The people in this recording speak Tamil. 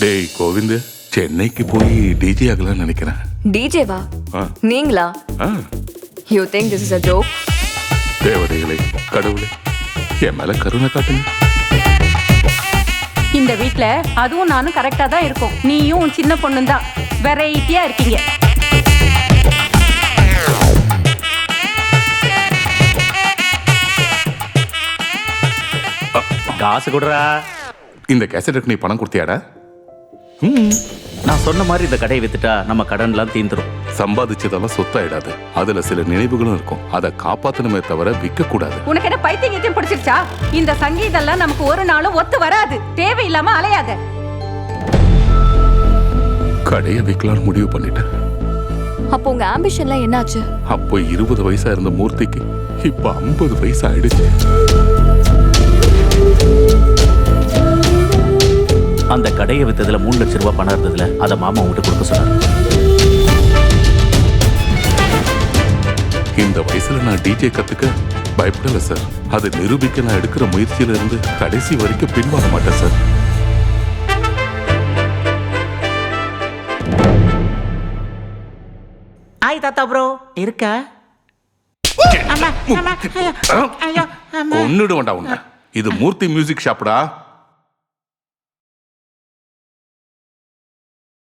டேய் கோவிந்த், சென்னைக்கு போய் டிஜே ஆகலாம்னு நினைக்கிறேன். டிஜேவா? ஆ. நீங்களா? ஆ, you think this is a joke? தேவதைகளே, கடவுளே, என் மேல கருணை காட்டுங்க. இந்த வீட்ல அதுவும் நானும் கரெக்டா தான் இருக்கும். நீயும் உன் சின்ன பொண்ணும் தான் வெரைட்டியா இருக்கீங்க. காசு கொடுறா. இந்த கேசட்டுக்கு நீ பணம் கொடுத்தியாடா? நான் சொன்ன மாதிரி இந்த கடையை வித்துட்டா நம்ம கடன்லாம் தீந்துரும். சம்பாதிச்சதெல்லாம் சொத்தாயிடாது. அதுல சில நினைவுகளும் இருக்கும். அதை காப்பாத்தணுமே தவிர விற்க கூடாது. உனக்கு என்ன பைத்தியம் பிடிச்சிருச்சா? இந்த சங்கீதெல்லாம் நமக்கு ஒரு நாளும் ஒத்து வராது. தேவையில்லாம அலையாத. கடையை விற்கலான்னு முடிவு பண்ணிட்டேன். அப்போ உங்க ஆம்பிஷன்லாம் என்னாச்சு? அப்போ 20 வயசா இருந்த மூர்த்திக்கு இப்ப 50 வயசு ஆயிடுச்சு. அந்த கடையை வித்ததுல 3 லட்சம் ரூபாய் பணம் இருந்ததுல அதை மாமா உங்ககிட்ட கொடுக்க சொன்னார். இந்த வயசுல நான் டிஜே கத்துக்க பயப்படல சார். அதை நிரூபிக்க நான் எடுக்கிற முயற்சியில இருந்து கடைசி வரைக்கும் பின்வாங்க மாட்டேன் சார். ஆய் தாத்தா ப்ரோ இருக்கா? ஒன்னுடுவேண்டா உன்ன. இது மூர்த்தி மியூசிக் ஷாப்டா.